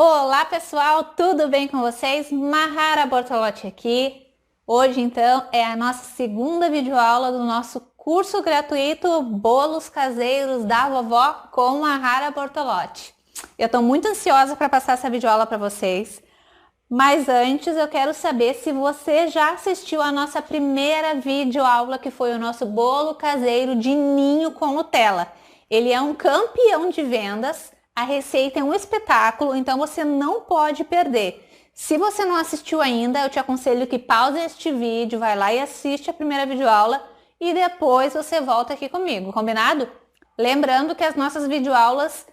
Olá pessoal, tudo bem com vocês? Mahara Bortolotti aqui. Hoje então é a nossa segunda videoaula do nosso curso gratuito Bolos Caseiros da Vovó com Mahara Bortolotti. Eu estou muito ansiosa para passar essa videoaula para vocês, mas antes eu quero saber se você já assistiu a nossa primeira videoaula, que foi o nosso bolo caseiro de ninho com Nutella. Ele é um campeão de vendas. A receita é um espetáculo, então você não pode perder. Se você não assistiu ainda, eu te aconselho que pause este vídeo, vai lá e assiste a primeira videoaula e depois você volta aqui comigo, combinado? Lembrando que as nossas videoaulas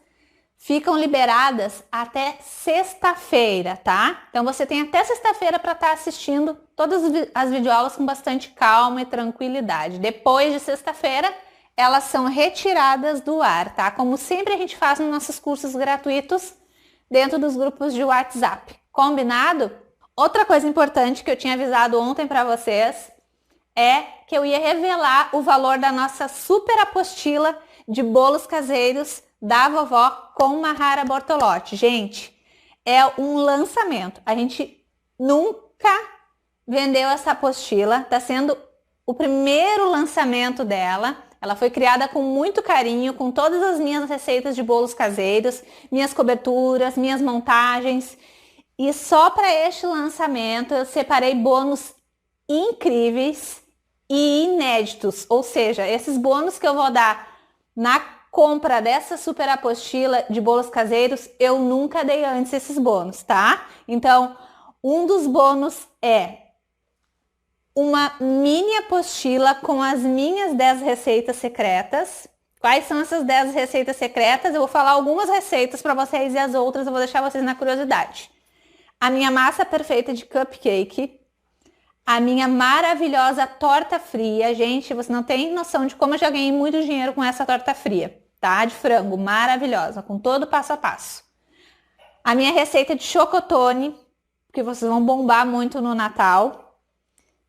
ficam liberadas até sexta-feira, tá? Então você tem até sexta-feira para estar assistindo todas as videoaulas com bastante calma e tranquilidade. Depois de sexta-feira, elas são retiradas do ar, tá? Como sempre a gente faz nos nossos cursos gratuitos dentro dos grupos de WhatsApp. Combinado? Outra coisa importante que eu tinha avisado ontem para vocês é que eu ia revelar o valor da nossa super apostila de bolos caseiros da vovó com Mahara Bortolotti. Gente, é um lançamento. A gente nunca vendeu essa apostila, tá sendo o primeiro lançamento dela. Ela foi criada com muito carinho, com todas as minhas receitas de bolos caseiros, minhas coberturas, minhas montagens. E só para este lançamento eu separei bônus incríveis e inéditos. Ou seja, esses bônus que eu vou dar na compra dessa super apostila de bolos caseiros, eu nunca dei antes esses bônus, tá? Então, um dos bônus é uma mini apostila com as minhas 10 receitas secretas. Quais são essas 10 receitas secretas? Eu vou falar algumas receitas para vocês e as outras eu vou deixar vocês na curiosidade. A minha massa perfeita de cupcake, a minha maravilhosa torta fria. Gente, você não tem noção de como eu já ganhei muito dinheiro com essa torta fria, tá? De frango, maravilhosa, com todo o passo a passo. A minha receita de chocotone, que vocês vão bombar muito no Natal.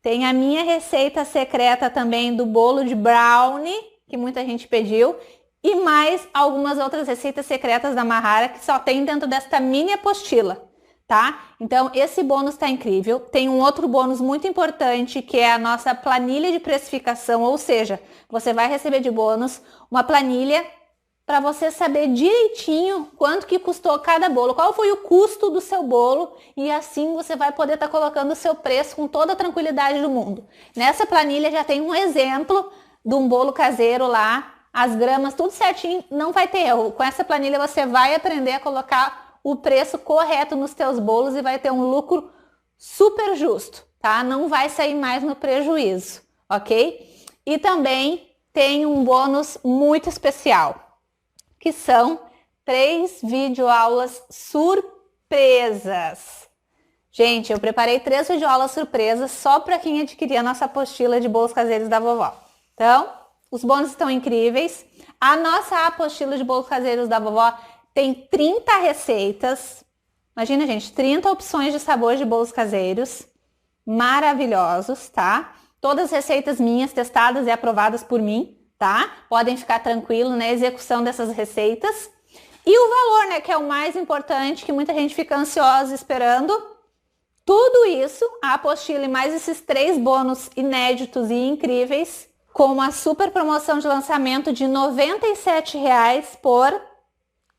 Tem a minha receita secreta também do bolo de brownie, que muita gente pediu. E mais algumas outras receitas secretas da Mahara que só tem dentro desta mini apostila, tá? Então esse bônus tá incrível. Tem um outro bônus muito importante, que é a nossa planilha de precificação. Ou seja, você vai receber de bônus uma planilha para você saber direitinho quanto que custou cada bolo, qual foi o custo do seu bolo, e assim você vai poder estar colocando o seu preço com toda a tranquilidade do mundo. Nessa planilha já tem um exemplo de um bolo caseiro lá, as gramas, tudo certinho, não vai ter erro. Com essa planilha você vai aprender a colocar o preço correto nos teus bolos e vai ter um lucro super justo, tá? Não vai sair mais no prejuízo, ok? E também tem um bônus muito especial, que são 3 videoaulas surpresas. Gente, eu preparei 3 videoaulas surpresas só para quem adquirir a nossa apostila de bolos caseiros da vovó. Então, os bônus estão incríveis. A nossa apostila de bolos caseiros da vovó tem 30 receitas. Imagina, gente, 30 opções de sabor de bolos caseiros maravilhosos, tá? Todas receitas minhas, testadas e aprovadas por mim, tá? Podem ficar tranquilos na execução dessas receitas. E o valor, né, que é o mais importante, que muita gente fica ansiosa esperando. Tudo isso, a apostila e mais esses 3 bônus inéditos e incríveis, com uma super promoção de lançamento de R$ 97,00 por R$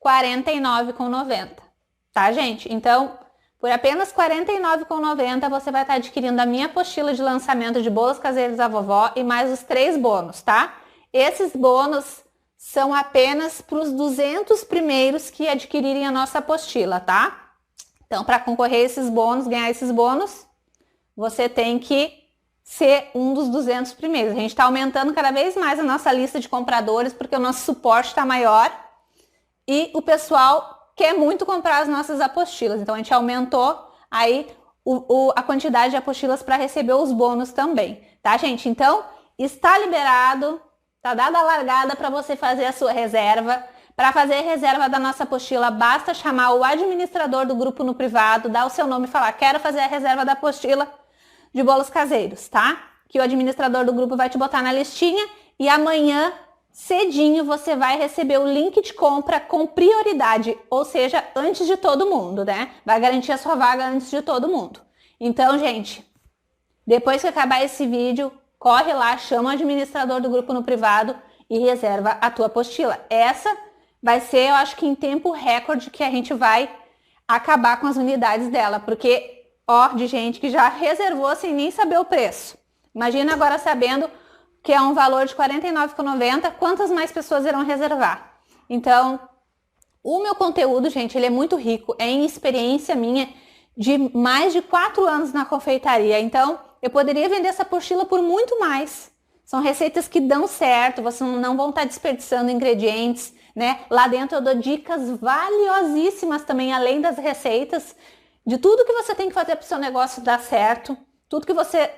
49,90. Tá, gente? Então, por apenas R$ 49,90 você vai estar adquirindo a minha apostila de lançamento de bolos caseiros da vovó e mais os 3 bônus, tá? Esses bônus são apenas para os 200 primeiros que adquirirem a nossa apostila, tá? Então, para concorrer a esses bônus, ganhar esses bônus, você tem que ser um dos 200 primeiros. A gente está aumentando cada vez mais a nossa lista de compradores, porque o nosso suporte está maior e o pessoal quer muito comprar as nossas apostilas. Então, a gente aumentou aí a quantidade de apostilas para receber os bônus também, tá, gente? Então, está liberado. Tá dada a largada para você fazer a sua reserva. Para fazer a reserva da nossa apostila, basta chamar o administrador do grupo no privado, dar o seu nome e falar: quero fazer a reserva da apostila de bolos caseiros, tá? Que o administrador do grupo vai te botar na listinha e amanhã cedinho você vai receber o link de compra com prioridade, ou seja, antes de todo mundo, né? Vai garantir a sua vaga antes de todo mundo. Então, gente, depois que acabar esse vídeo, corre lá, chama o administrador do grupo no privado e reserva a tua apostila. Essa vai ser, eu acho que em tempo recorde que a gente vai acabar com as unidades dela, porque, ó, de gente que já reservou sem nem saber o preço. Imagina agora sabendo que é um valor de R$ 49,90, quantas mais pessoas irão reservar? Então, o meu conteúdo, gente, ele é muito rico, é em experiência minha de mais de 4 anos na confeitaria. Então, eu poderia vender essa apostila por muito mais. São receitas que dão certo, vocês não vão estar desperdiçando ingredientes, né? Lá dentro eu dou dicas valiosíssimas também, além das receitas, de tudo que você tem que fazer para o seu negócio dar certo, tudo que você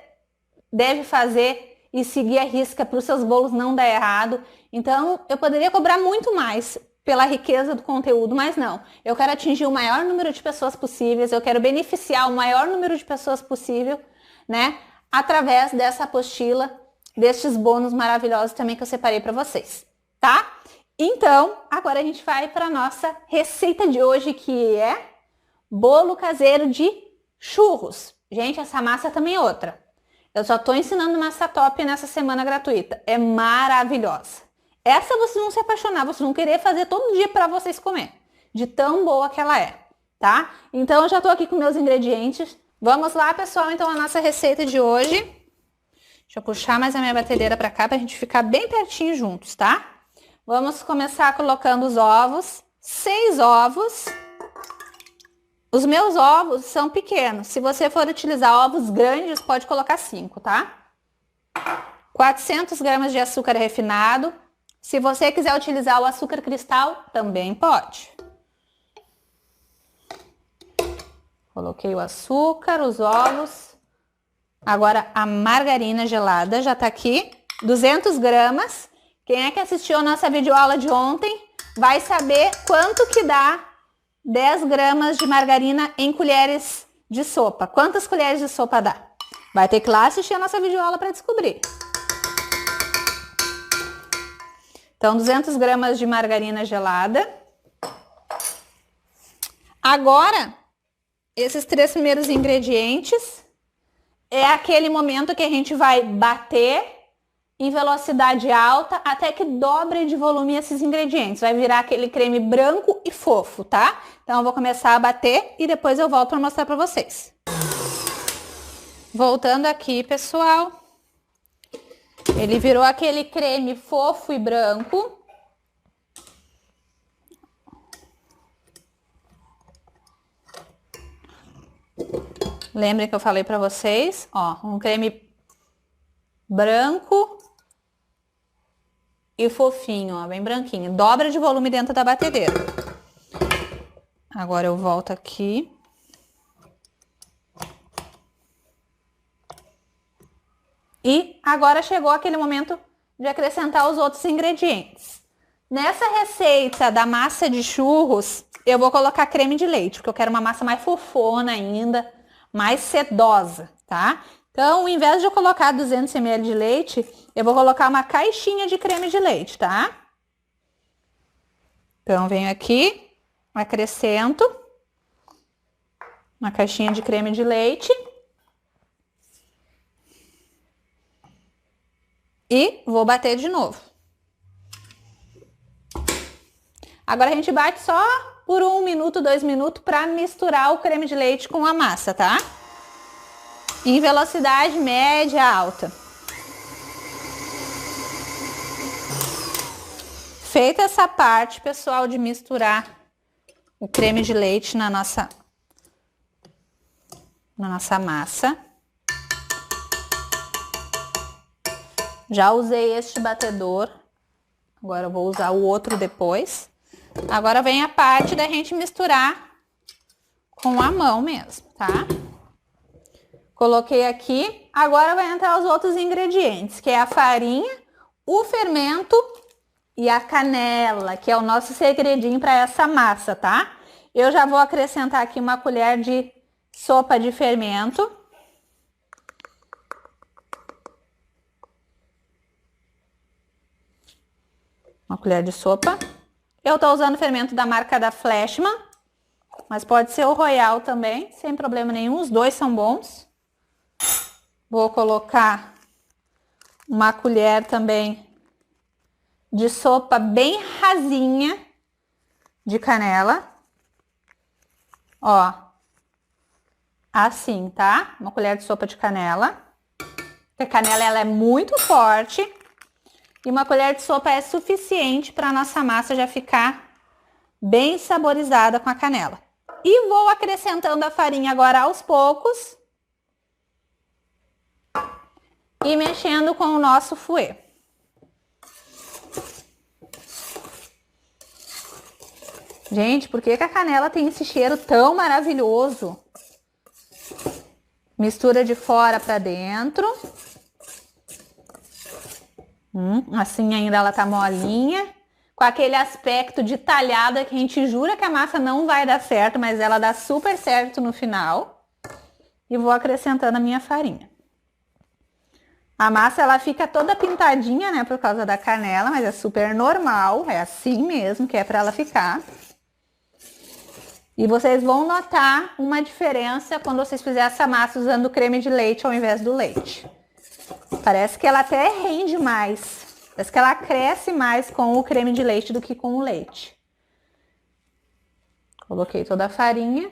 deve fazer e seguir a risca para os seus bolos não dar errado. Então, eu poderia cobrar muito mais pela riqueza do conteúdo, mas não. Eu quero atingir o maior número de pessoas possíveis, eu quero beneficiar o maior número de pessoas possível, né? Através dessa apostila, destes bônus maravilhosos também que eu separei para vocês, tá? Então, agora a gente vai para a nossa receita de hoje, que é bolo caseiro de churros. Gente, essa massa também é outra. Eu só tô ensinando massa top nessa semana gratuita. É maravilhosa. Essa vocês vão se apaixonar, vocês vão querer fazer todo dia para vocês comer. De tão boa que ela é, tá? Então eu já tô aqui com meus ingredientes. Vamos lá, pessoal, então a nossa receita de hoje. Deixa eu puxar mais a minha batedeira para cá pra gente ficar bem pertinho juntos, tá? Vamos começar colocando os ovos. 6 ovos. Os meus ovos são pequenos. Se você for utilizar ovos grandes, pode colocar 5, tá? 400 gramas de açúcar refinado. Se você quiser utilizar o açúcar cristal, também pode. Coloquei o açúcar, os ovos. Agora a margarina gelada já tá aqui. 200 gramas. Quem é que assistiu a nossa videoaula de ontem vai saber quanto que dá 10 gramas de margarina em colheres de sopa. Quantas colheres de sopa dá? Vai ter que ir lá assistir a nossa videoaula para descobrir. Então, 200 gramas de margarina gelada. Agora, esses 3 primeiros ingredientes é aquele momento que a gente vai bater em velocidade alta até que dobre de volume esses ingredientes. Vai virar aquele creme branco e fofo, tá? Então eu vou começar a bater e depois eu volto para mostrar para vocês. Voltando aqui, pessoal. Ele virou aquele creme fofo e branco. Lembrem que eu falei para vocês, ó, um creme branco e fofinho, ó, bem branquinho. Dobra de volume dentro da batedeira. Agora eu volto aqui. E agora chegou aquele momento de acrescentar os outros ingredientes. Nessa receita da massa de churros, eu vou colocar creme de leite, porque eu quero uma massa mais fofona ainda, mais sedosa, tá? Então, ao invés de eu colocar 200 ml de leite, eu vou colocar uma caixinha de creme de leite, tá? Então, venho aqui, acrescento uma caixinha de creme de leite. E vou bater de novo. Agora a gente bate só por 1 minuto, 2 minutos para misturar o creme de leite com a massa, tá? Em velocidade média alta. Feita essa parte, pessoal, de misturar o creme de leite na nossa massa. Já usei este batedor, agora eu vou usar o outro depois. Agora vem a parte da gente misturar com a mão mesmo, tá? Coloquei aqui, agora vai entrar os outros ingredientes, que é a farinha, o fermento e a canela, que é o nosso segredinho para essa massa, tá? Eu já vou acrescentar aqui uma colher de sopa de fermento. Uma colher de sopa. Eu tô usando fermento da marca da Flashman, mas pode ser o Royal também, sem problema nenhum, os dois são bons. Vou colocar uma colher também de sopa bem rasinha de canela. Ó, assim, tá? Uma colher de sopa de canela. Porque a canela ela é muito forte. E uma colher de sopa é suficiente para a nossa massa já ficar bem saborizada com a canela. E vou acrescentando a farinha agora aos poucos. E mexendo com o nosso fouet. Gente, por que que a canela tem esse cheiro tão maravilhoso? Mistura de fora para dentro. Assim ainda ela tá molinha. Com aquele aspecto de talhada que a gente jura que a massa não vai dar certo, mas ela dá super certo no final. E vou acrescentando a minha farinha. A massa ela fica toda pintadinha, né, por causa da canela, mas é super normal, é assim mesmo que é para ela ficar. E vocês vão notar uma diferença quando vocês fizerem essa massa usando o creme de leite ao invés do leite. Parece que ela até rende mais. Parece que ela cresce mais com o creme de leite do que com o leite. Coloquei toda a farinha.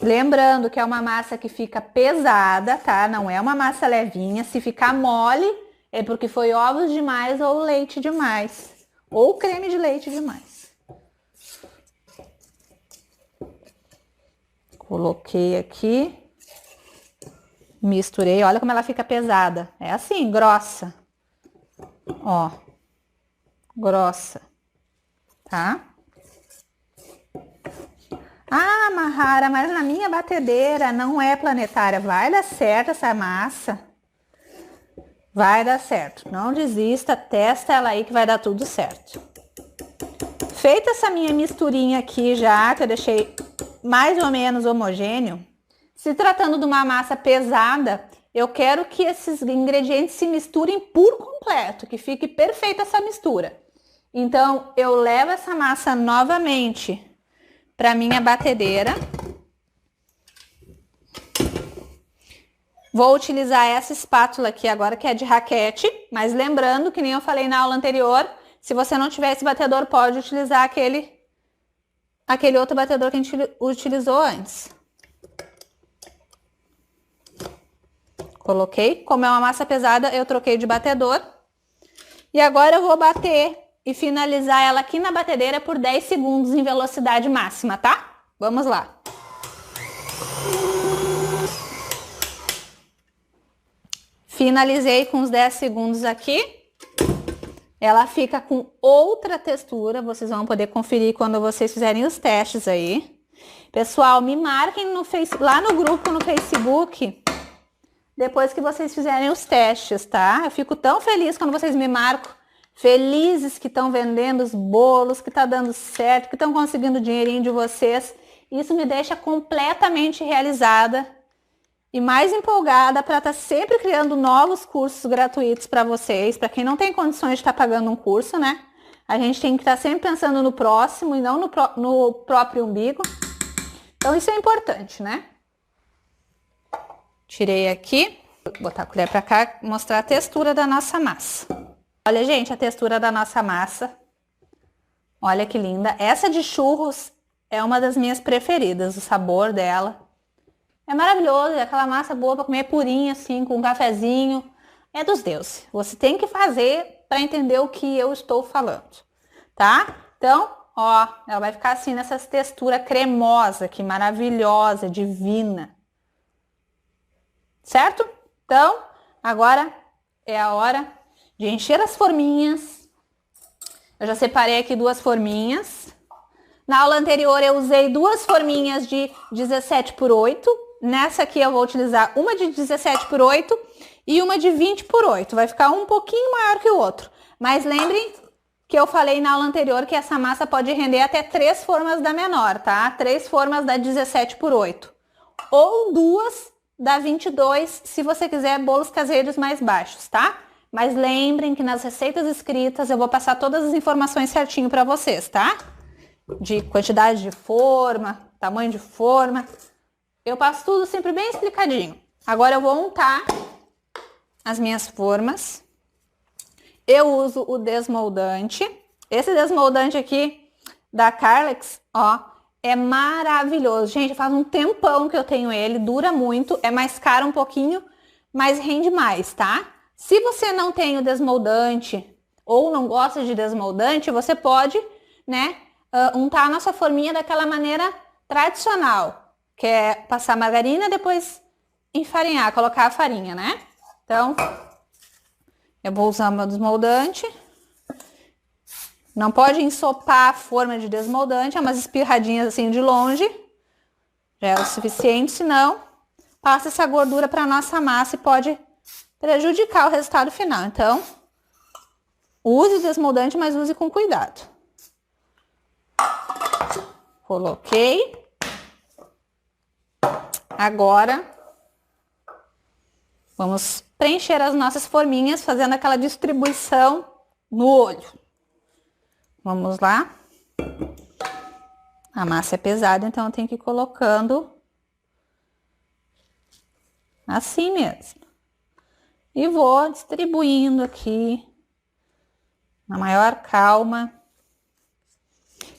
Lembrando que é uma massa que fica pesada, tá? Não é uma massa levinha. Se ficar mole, é porque foi ovos demais ou leite demais. Ou creme de leite demais. Coloquei aqui. Misturei. Olha como ela fica pesada. É assim, grossa. Ó. Grossa. Tá? Ah, Mahara, mas na minha batedeira não é planetária. Vai dar certo essa massa. Vai dar certo. Não desista, testa ela aí que vai dar tudo certo. Feita essa minha misturinha aqui já, que eu deixei mais ou menos homogêneo. Se tratando de uma massa pesada, eu quero que esses ingredientes se misturem por completo, que fique perfeita essa mistura. Então, eu levo essa massa novamente para minha batedeira. Vou utilizar essa espátula aqui agora, que é de raquete, mas lembrando que nem eu falei na aula anterior, se você não tiver esse batedor, pode utilizar aquele outro batedor que a gente utilizou antes. Coloquei. Como é uma massa pesada, eu troquei de batedor. E agora eu vou bater e finalizar ela aqui na batedeira por 10 segundos em velocidade máxima, tá? Vamos lá. Finalizei com os 10 segundos aqui. Ela fica com outra textura, vocês vão poder conferir quando vocês fizerem os testes aí. Pessoal, me marquem lá no grupo no Facebook, depois que vocês fizerem os testes, tá? Eu fico tão feliz quando vocês me marcam, felizes que estão vendendo os bolos, que tá dando certo, que estão conseguindo o dinheirinho de vocês. Isso me deixa completamente realizada e mais empolgada para estar sempre criando novos cursos gratuitos para vocês, para quem não tem condições de estar pagando um curso, né? A gente tem que estar sempre pensando no próximo e não no próprio umbigo. Então isso é importante, né? Tirei aqui, vou botar a colher para cá e mostrar a textura da nossa massa. Olha, gente, a textura da nossa massa. Olha que linda. Essa de churros é uma das minhas preferidas, o sabor dela. É maravilhoso, é aquela massa boa para comer purinha, assim, com um cafezinho. É dos deuses. Você tem que fazer para entender o que eu estou falando, tá? Então, ó, ela vai ficar assim nessa textura cremosa aqui, maravilhosa, divina. Certo? Então, agora é a hora de encher as forminhas. Eu já separei aqui 2 forminhas. Na aula anterior eu usei 2 forminhas de 17 por 8. Nessa aqui eu vou utilizar uma de 17 por 8 e uma de 20 por 8. Vai ficar um pouquinho maior que o outro. Mas lembrem que eu falei na aula anterior que essa massa pode render até 3 formas da menor, tá? 3 formas da 17 por 8. Ou 2 da 22, se você quiser bolos caseiros mais baixos, tá? Mas lembrem que nas receitas escritas eu vou passar todas as informações certinho para vocês, tá? De quantidade de forma, tamanho de forma. Eu passo tudo sempre bem explicadinho. Agora eu vou untar as minhas formas. Eu uso o desmoldante. Esse desmoldante aqui da Carlex, ó, é maravilhoso. Gente, faz um tempão que eu tenho ele, dura muito, é mais caro um pouquinho, mas rende mais, tá? Se você não tem o desmoldante ou não gosta de desmoldante, você pode, né, untar a nossa forminha daquela maneira tradicional, que é passar margarina, depois enfarinhar, colocar a farinha, né? Então, eu vou usar o meu desmoldante. Não pode ensopar a forma de desmoldante, é umas espirradinhas assim de longe. Já é o suficiente, senão passa essa gordura para nossa massa e pode prejudicar o resultado final. Então, use o desmoldante, mas use com cuidado. Coloquei. Agora, vamos preencher as nossas forminhas, fazendo aquela distribuição no olho. Vamos lá. A massa é pesada, então eu tenho que ir colocando assim mesmo. E vou distribuindo aqui na maior calma.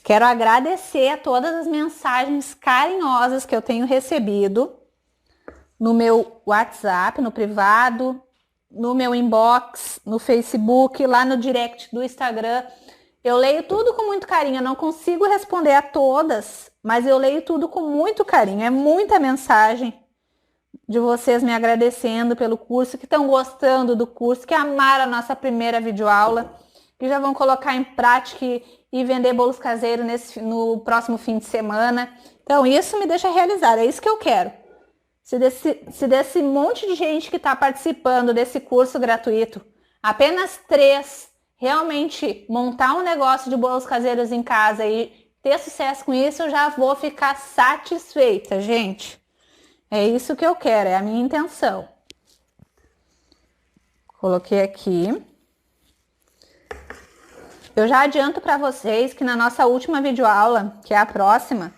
Quero agradecer a todas as mensagens carinhosas que eu tenho recebido no meu WhatsApp, no privado, no meu inbox, no Facebook, lá no direct do Instagram. Eu leio tudo com muito carinho, eu não consigo responder a todas, mas eu leio tudo com muito carinho. É muita mensagem de vocês me agradecendo pelo curso, que estão gostando do curso, que amaram a nossa primeira videoaula, que já vão colocar em prática e vender bolos caseiros no próximo fim de semana. Então isso me deixa realizada, é isso que eu quero. Se desse monte de gente que está participando desse curso gratuito, apenas 3 realmente montar um negócio de bolos caseiros em casa e ter sucesso com isso, eu já vou ficar satisfeita, gente. É isso que eu quero, é a minha intenção. Coloquei aqui. Eu já adianto para vocês que na nossa última videoaula, que é a próxima,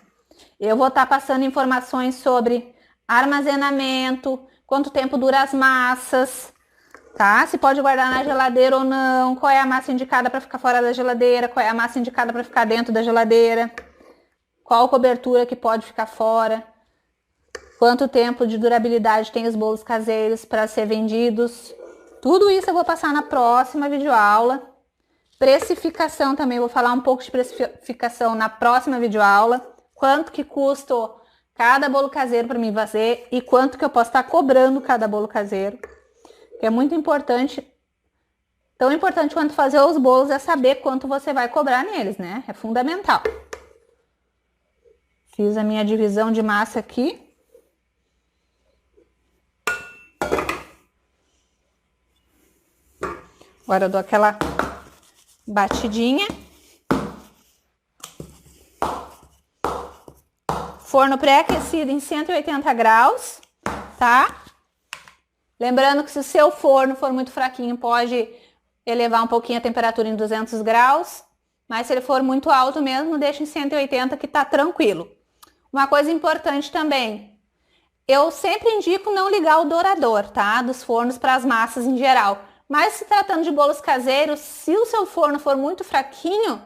eu vou estar passando informações sobre armazenamento, quanto tempo dura as massas, tá? Se pode guardar na geladeira ou não, qual é a massa indicada para ficar fora da geladeira, qual é a massa indicada para ficar dentro da geladeira, qual cobertura que pode ficar fora, quanto tempo de durabilidade tem os bolos caseiros para ser vendidos. Tudo isso eu vou passar na próxima videoaula. Precificação também, vou falar um pouco de precificação na próxima videoaula. Quanto que custa cada bolo caseiro para mim fazer e quanto que eu posso estar cobrando cada bolo caseiro. Que é muito importante, tão importante quanto fazer os bolos é saber quanto você vai cobrar neles, né? É fundamental. Fiz a minha divisão de massa aqui. Agora eu dou aquela batidinha. Forno pré-aquecido em 180 graus, tá? Lembrando que se o seu forno for muito fraquinho, pode elevar um pouquinho a temperatura em 200 graus. Mas se ele for muito alto mesmo, deixa em 180 que tá tranquilo. Uma coisa importante também, eu sempre indico não ligar o dourador, tá? Dos fornos para as massas em geral. Mas se tratando de bolos caseiros, se o seu forno for muito fraquinho,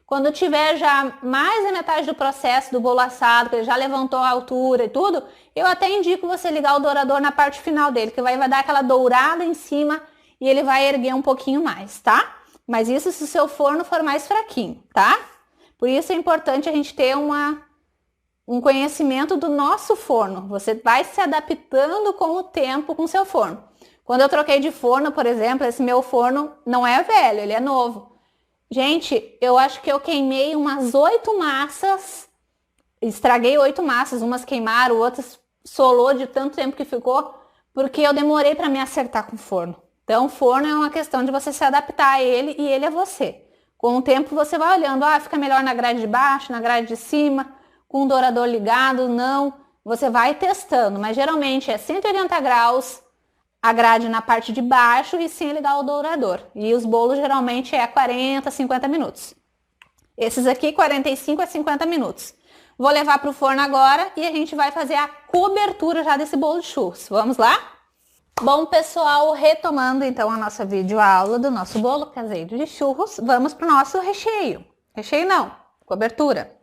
quando tiver já mais da metade do processo do bolo assado, que ele já levantou a altura e tudo, eu até indico você ligar o dourador na parte final dele, que vai dar aquela dourada em cima e ele vai erguer um pouquinho mais, tá? Mas isso se o seu forno for mais fraquinho, tá? Por isso é importante a gente ter um conhecimento do nosso forno. Você vai se adaptando com o tempo com o seu forno. Quando eu troquei de forno, por exemplo, esse meu forno não é velho, ele é novo. Gente, eu acho que eu queimei umas 8 massas, estraguei 8 massas, umas queimaram, outras solou de tanto tempo que ficou, porque eu demorei para me acertar com o forno. Então, o forno é uma questão de você se adaptar a ele e ele a você. Com o tempo você vai olhando, fica melhor na grade de baixo, na grade de cima, com o dourador ligado, não. Você vai testando, mas geralmente é 180 graus, a grade na parte de baixo e sem ligar o dourador. E os bolos geralmente é 40, 50 minutos. Esses aqui 45 a 50 minutos. Vou levar para o forno agora e a gente vai fazer a cobertura já desse bolo de churros. Vamos lá? Bom, pessoal, retomando então a nossa videoaula do nosso bolo caseiro de churros, vamos para o nosso recheio. Recheio não, cobertura.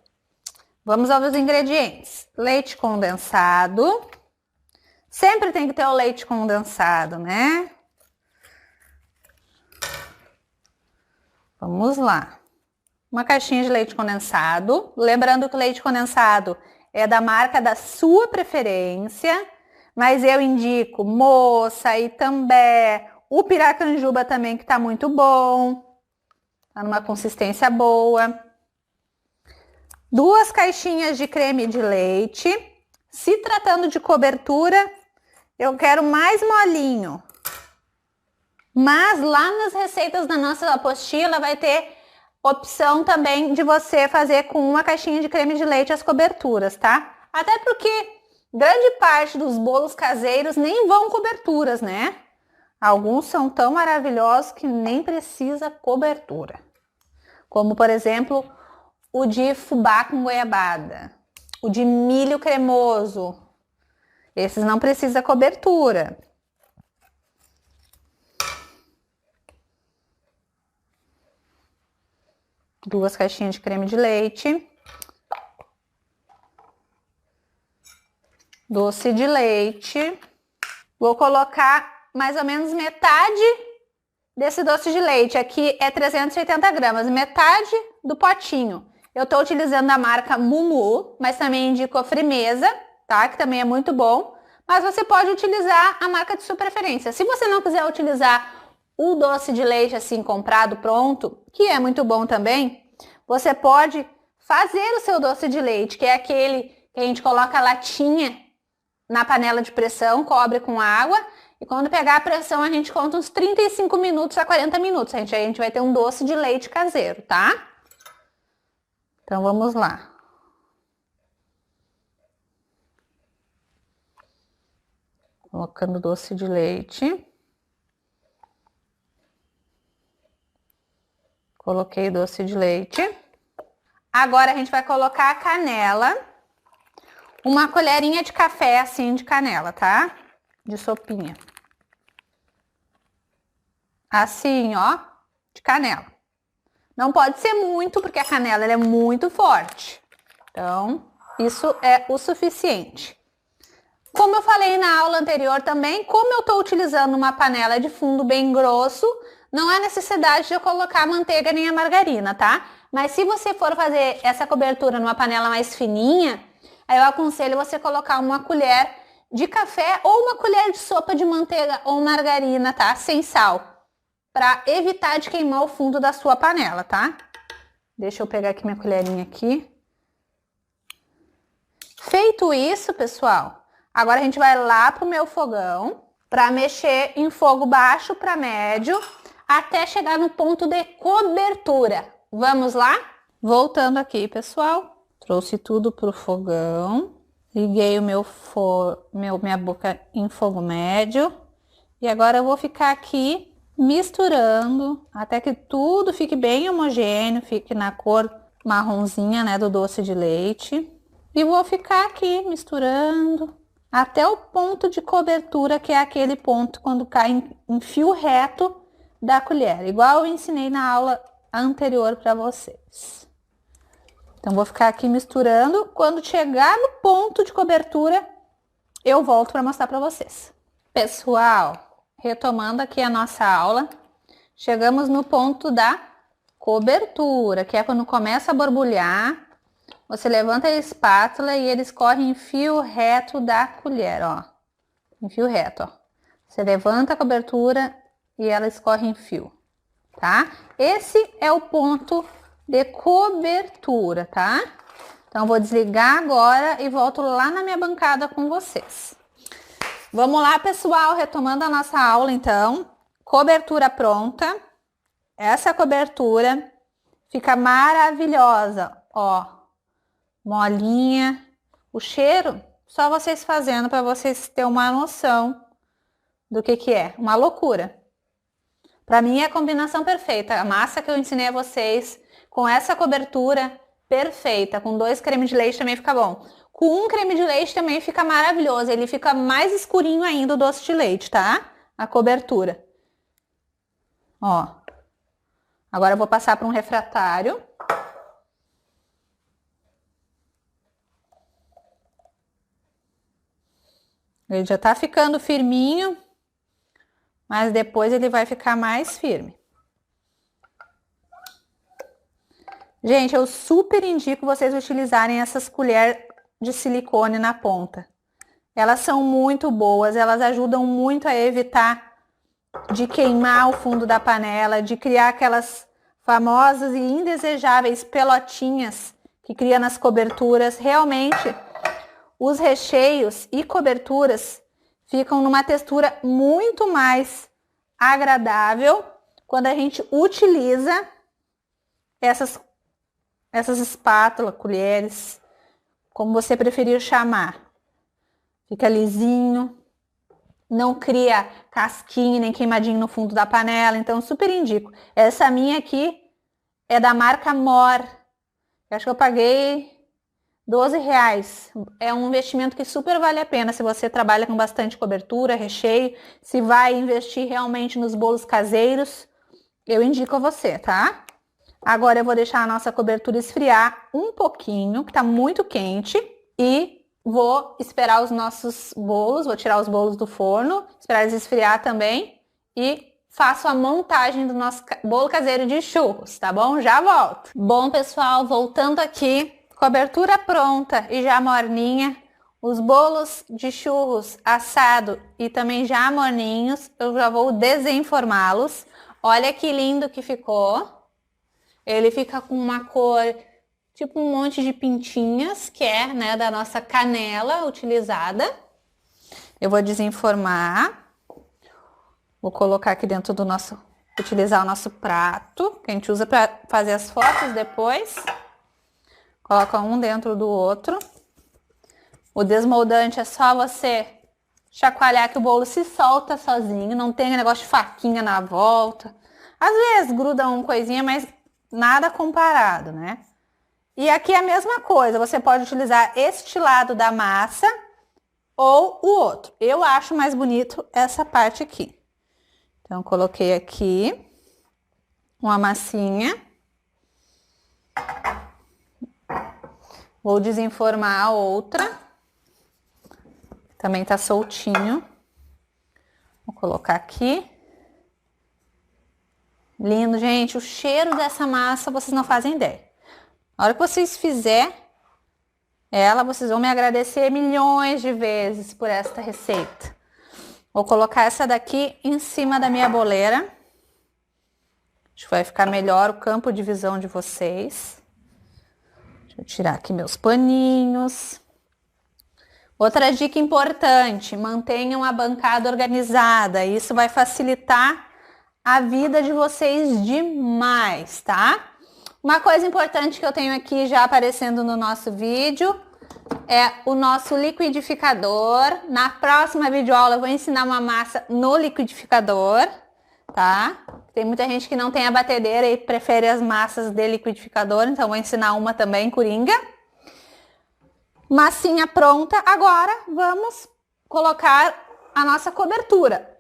Vamos aos ingredientes. Leite condensado. Sempre tem que ter o leite condensado, né? Vamos lá. Uma caixinha de leite condensado. Lembrando que o leite condensado é da marca da sua preferência, mas eu indico Moça, Itambé, o Piracanjuba também, que tá muito bom. Tá numa consistência boa. 2 caixinhas de creme de leite. Se tratando de cobertura, eu quero mais molinho. Mas lá nas receitas da nossa apostila vai ter opção também de você fazer com uma caixinha de creme de leite as coberturas, tá? Até porque grande parte dos bolos caseiros nem vão coberturas, né? Alguns são tão maravilhosos que nem precisa cobertura. Como, por exemplo, o de fubá com goiabada, o de milho cremoso. Esses não precisa cobertura. Duas caixinhas de creme de leite. Doce de leite. Vou colocar mais ou menos metade desse doce de leite. Aqui é 380 gramas, metade do potinho. Eu tô utilizando a marca Mumu, mas também indico a Frimeza, tá? Que também é muito bom. Mas você pode utilizar a marca de sua preferência. Se você não quiser utilizar o doce de leite assim comprado pronto, que é muito bom também, você pode fazer o seu doce de leite, que é aquele que a gente coloca a latinha na panela de pressão, cobre com água, e quando pegar a pressão a gente conta uns 35 minutos a 40 minutos. A gente vai ter um doce de leite caseiro, tá? Então vamos lá. Colocando doce de leite. Coloquei doce de leite. Agora a gente vai colocar a canela. Uma colherinha de café assim de canela, tá? De sopinha. Assim, ó, de canela. Não pode ser muito, porque a canela ela é muito forte. Então, isso é o suficiente. Como eu falei na aula anterior também, como eu estou utilizando uma panela de fundo bem grosso, não há necessidade de eu colocar a manteiga nem a margarina, tá? Mas se você for fazer essa cobertura numa panela mais fininha, aí eu aconselho você colocar uma colher de café ou uma colher de sopa de manteiga ou margarina, tá? Sem sal, para evitar de queimar o fundo da sua panela, tá? Deixa eu pegar aqui minha colherinha aqui. Feito isso, pessoal, agora a gente vai lá pro meu fogão para mexer em fogo baixo para médio até chegar no ponto de cobertura. Vamos lá? Voltando aqui, pessoal. Trouxe tudo pro fogão. Liguei o minha boca em fogo médio. E agora eu vou ficar aqui misturando até que tudo fique bem homogêneo, fique na cor marronzinha, né, do doce de leite. E vou ficar aqui misturando até o ponto de cobertura, que é aquele ponto quando cai em fio reto da colher, igual eu ensinei na aula anterior para vocês. Então, vou ficar aqui misturando. Quando chegar no ponto de cobertura, eu volto para mostrar para vocês. Pessoal, retomando aqui a nossa aula, chegamos no ponto da cobertura, que é quando começa a borbulhar. Você levanta a espátula e ele escorre em fio reto da colher, ó. Em fio reto, ó. Você levanta a cobertura e ela escorre em fio, tá? Esse é o ponto de cobertura, tá? Então, vou desligar agora e volto lá na minha bancada com vocês. Vamos lá, pessoal, retomando a nossa aula, então. Cobertura pronta. Essa cobertura fica maravilhosa, ó. Molinha. O cheiro, só vocês fazendo para vocês terem uma noção do que é. Uma loucura. Para mim é a combinação perfeita. A massa que eu ensinei a vocês, com essa cobertura perfeita, com 2 cremes de leite também fica bom. Com 1 creme de leite também fica maravilhoso. Ele fica mais escurinho ainda o doce de leite, tá? A cobertura. Ó. Agora eu vou passar para um refratário. Ele já tá ficando firminho, mas depois ele vai ficar mais firme. Gente, eu super indico vocês utilizarem essas colheres de silicone na ponta. Elas são muito boas, elas ajudam muito a evitar de queimar o fundo da panela, de criar aquelas famosas e indesejáveis pelotinhas que cria nas coberturas. Realmente, os recheios e coberturas ficam numa textura muito mais agradável quando a gente utiliza essas espátulas, colheres, como você preferir chamar. Fica lisinho, não cria casquinha nem queimadinho no fundo da panela, então super indico. Essa minha aqui é da marca Mor. Eu acho que eu paguei R$12. É um investimento que super vale a pena se você trabalha com bastante cobertura, recheio, se vai investir realmente nos bolos caseiros, eu indico a você, tá? Agora eu vou deixar a nossa cobertura esfriar um pouquinho, que tá muito quente, e vou esperar os nossos bolos, vou tirar os bolos do forno, esperar eles esfriar também, e faço a montagem do nosso bolo caseiro de churros, tá bom? Já volto. Bom, pessoal, voltando aqui, cobertura pronta e já morninha, os bolos de churros assado e também já morninhos, eu já vou desenformá-los. Olha que lindo que ficou. Ele fica com uma cor, tipo um monte de pintinhas, que é, né, da nossa canela utilizada. Eu vou desenformar. Vou colocar aqui dentro do nosso, utilizar o nosso prato, que a gente usa para fazer as fotos depois. Coloca um dentro do outro. O desmoldante é só você chacoalhar que o bolo se solta sozinho, não tem negócio de faquinha na volta. Às vezes gruda uma coisinha, mas nada comparado, né? E aqui é a mesma coisa, você pode utilizar este lado da massa ou o outro. Eu acho mais bonito essa parte aqui. Então, coloquei aqui uma massinha. Vou desenformar a outra. Também tá soltinho. Vou colocar aqui. Lindo, gente. O cheiro dessa massa, vocês não fazem ideia. Na hora que vocês fizerem ela, vocês vão me agradecer milhões de vezes por esta receita. Vou colocar essa daqui em cima da minha boleira. Acho que vai ficar melhor o campo de visão de vocês. Deixa eu tirar aqui meus paninhos. Outra dica importante, mantenham a bancada organizada. Isso vai facilitar a vida de vocês demais, tá? Uma coisa importante que eu tenho aqui já aparecendo no nosso vídeo é o nosso liquidificador. Na próxima videoaula eu vou ensinar uma massa no liquidificador, tá? Tem muita gente que não tem a batedeira e prefere as massas de liquidificador, então vou ensinar uma também, coringa. Massinha pronta, agora vamos colocar a nossa cobertura.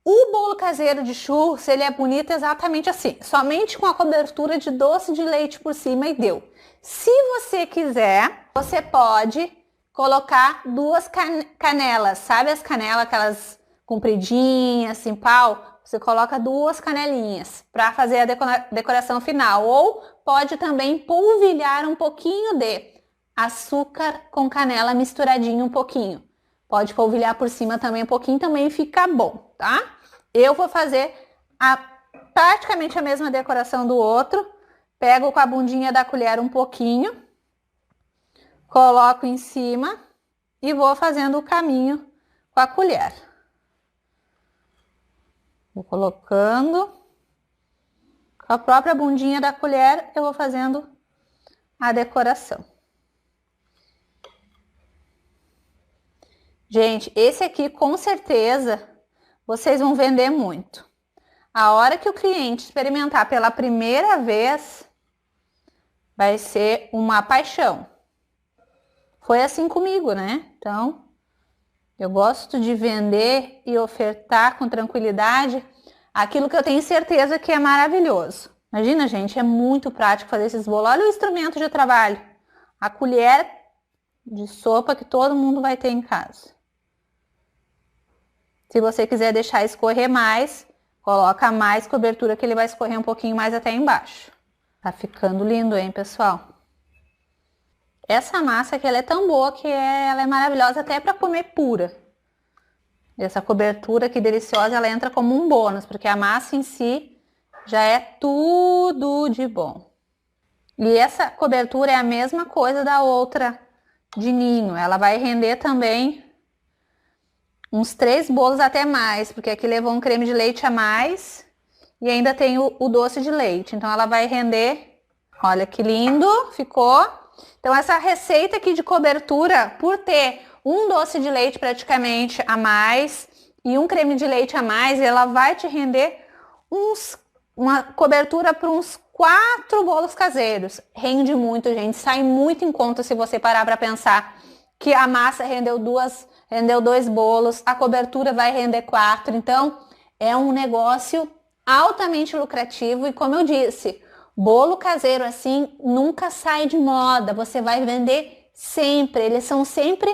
O bolo caseiro de churros, ele é bonito exatamente assim, somente com a cobertura de doce de leite por cima e deu. Se você quiser, você pode colocar 2 canelas, sabe as canelas, aquelas compridinhas, assim, pau? Você coloca 2 canelinhas para fazer a decoração final. Ou pode também polvilhar um pouquinho de açúcar com canela misturadinho um pouquinho. Pode polvilhar por cima também um pouquinho, também fica bom, tá? Eu vou fazer praticamente a mesma decoração do outro. Pego com a bundinha da colher um pouquinho, coloco em cima e vou fazendo o caminho com a colher. Vou colocando. Com a própria bundinha da colher, eu vou fazendo a decoração. Gente, esse aqui com certeza vocês vão vender muito. A hora que o cliente experimentar pela primeira vez, vai ser uma paixão. Foi assim comigo, né? Então, eu gosto de vender e ofertar com tranquilidade aquilo que eu tenho certeza que é maravilhoso. Imagina, gente, é muito prático fazer esses bolos. Olha o instrumento de trabalho. A colher de sopa que todo mundo vai ter em casa. Se você quiser deixar escorrer mais, coloca mais cobertura que ele vai escorrer um pouquinho mais até embaixo. Tá ficando lindo, hein, pessoal? Essa massa aqui, ela é tão boa que ela é maravilhosa até para comer pura. Essa cobertura aqui deliciosa, ela entra como um bônus, porque a massa em si já é tudo de bom. E essa cobertura é a mesma coisa da outra de ninho. Ela vai render também uns 3 bolos até mais, porque aqui levou um creme de leite a mais e ainda tem o doce de leite. Então ela vai render, olha que lindo ficou. Então essa receita aqui de cobertura, por ter um doce de leite praticamente a mais e um creme de leite a mais, ela vai te render uma cobertura para uns 4 bolos caseiros. Rende muito, gente, sai muito em conta se você parar para pensar que a massa rendeu 2 bolos, a cobertura vai render 4, então é um negócio altamente lucrativo e, como eu disse, bolo caseiro assim nunca sai de moda, você vai vender sempre, eles são sempre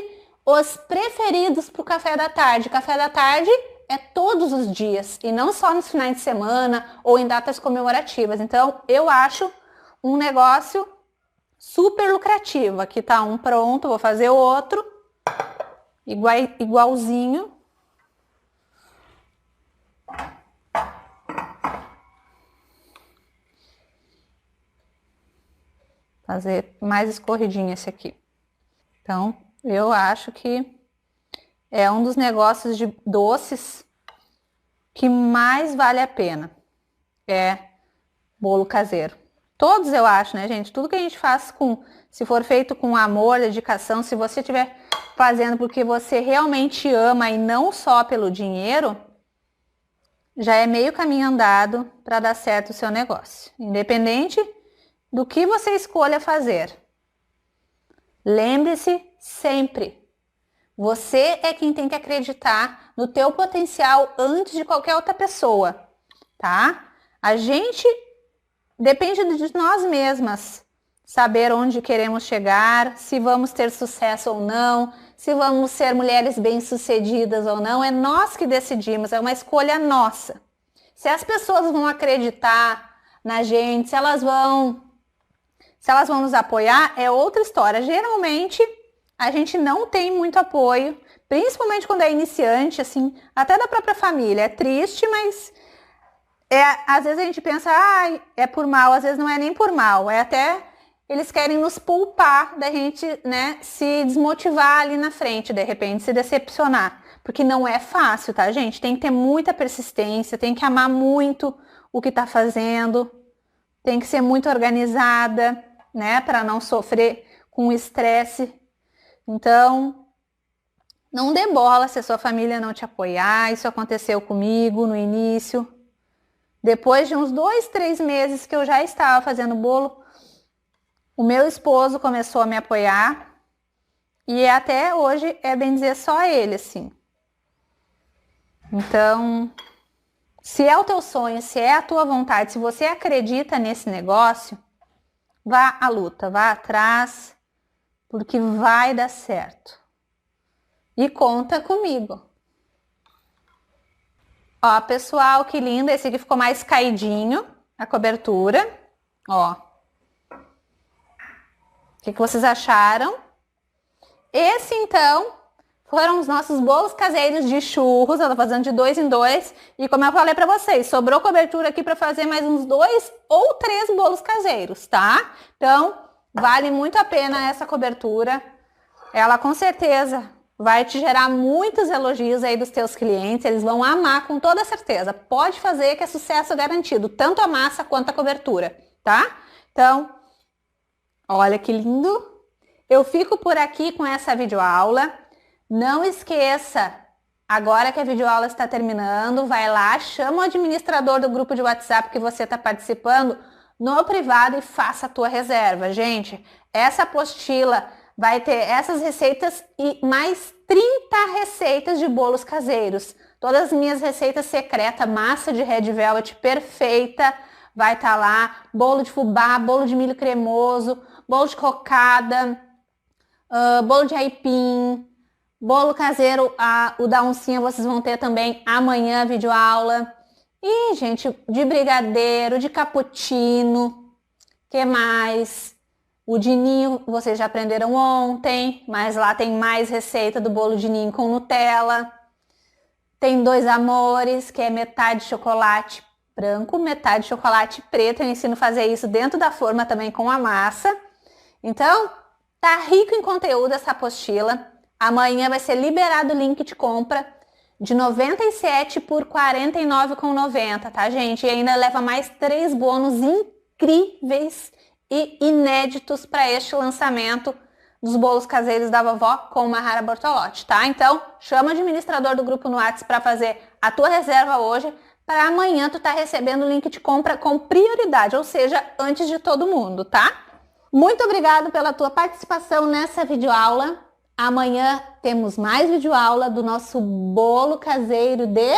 os preferidos para o café da tarde. Café da tarde é todos os dias e não só nos finais de semana ou em datas comemorativas, então eu acho um negócio super lucrativo. Aqui tá um pronto, vou fazer o outro igualzinho. Fazer mais escorridinho esse aqui. Então, eu acho que é um dos negócios de doces que mais vale a pena. É bolo caseiro. Todos eu acho, né, gente? Tudo que a gente faz se for feito com amor, dedicação, se você estiver fazendo porque você realmente ama e não só pelo dinheiro, já é meio caminho andado para dar certo o seu negócio. Independente do que você escolha fazer. Lembre-se sempre, você é quem tem que acreditar no teu potencial antes de qualquer outra pessoa, tá? A gente depende de nós mesmas saber onde queremos chegar, se vamos ter sucesso ou não, se vamos ser mulheres bem-sucedidas ou não, é nós que decidimos, é uma escolha nossa. Se as pessoas vão acreditar na gente, se elas vão nos apoiar, é outra história. Geralmente, a gente não tem muito apoio, principalmente quando é iniciante, assim, até da própria família. É triste, mas às vezes a gente pensa, é por mal, às vezes não é nem por mal, é até eles querem nos poupar da gente, né, se desmotivar ali na frente, de repente, se decepcionar. Porque não é fácil, tá, gente? Tem que ter muita persistência, tem que amar muito o que tá fazendo, tem que ser muito organizada, né, para não sofrer com estresse. Então, não dê bola se a sua família não te apoiar. Isso aconteceu comigo no início. Depois de uns 2, 3 meses que eu já estava fazendo bolo, o meu esposo começou a me apoiar e até hoje é bem dizer só ele, assim. Então, se é o teu sonho, se é a tua vontade, se você acredita nesse negócio, vá à luta, vá atrás, porque vai dar certo. E conta comigo. Ó, pessoal, que lindo. Esse aqui ficou mais caidinho, a cobertura. Ó. O que vocês acharam? Esse, então, foram os nossos bolos caseiros de churros. Eu tô fazendo de 2 em 2. E como eu falei pra vocês, sobrou cobertura aqui pra fazer mais uns 2 ou 3 bolos caseiros, tá? Então, vale muito a pena essa cobertura. Ela com certeza vai te gerar muitos elogios aí dos teus clientes. Eles vão amar com toda certeza. Pode fazer que é sucesso garantido. Tanto a massa quanto a cobertura, tá? Então, olha que lindo! Eu fico por aqui com essa videoaula. Não esqueça Agora que a videoaula está terminando, vai lá, chama o administrador do grupo de WhatsApp que você está participando no privado e faça a tua reserva. Gente, essa apostila vai ter essas receitas e mais 30 receitas de bolos caseiros. Todas as minhas receitas secretas, massa de red velvet perfeita, vai estar lá, bolo de fubá, bolo de milho cremoso, bolo de cocada, bolo de aipim, bolo caseiro, o da oncinha vocês vão ter também amanhã, videoaula. E, gente, de brigadeiro, de cappuccino, que mais? O de ninho, vocês já aprenderam ontem, mas lá tem mais receita do bolo de ninho com Nutella. Tem dois amores, que é metade chocolate branco, metade chocolate preto. Eu ensino a fazer isso dentro da forma também com a massa. Então, tá rico em conteúdo essa apostila. Amanhã vai ser liberado o link de compra de 97 por R$ 49,90, tá, gente? E ainda leva mais 3 bônus incríveis e inéditos para este lançamento dos bolos caseiros da vovó com Mahara Bortolotti, tá? Então, chama o administrador do grupo no WhatsApp para fazer a tua reserva hoje, para amanhã tu tá recebendo o link de compra com prioridade, ou seja, antes de todo mundo, tá? Muito obrigado pela tua participação nessa videoaula. Amanhã temos mais videoaula do nosso bolo caseiro de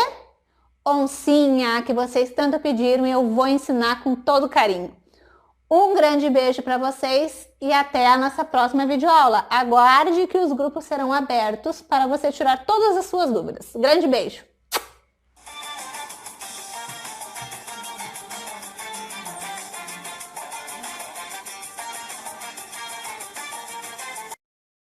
oncinha, que vocês tanto pediram e eu vou ensinar com todo carinho. Um grande beijo para vocês e até a nossa próxima videoaula. Aguarde que os grupos serão abertos para você tirar todas as suas dúvidas. Grande beijo!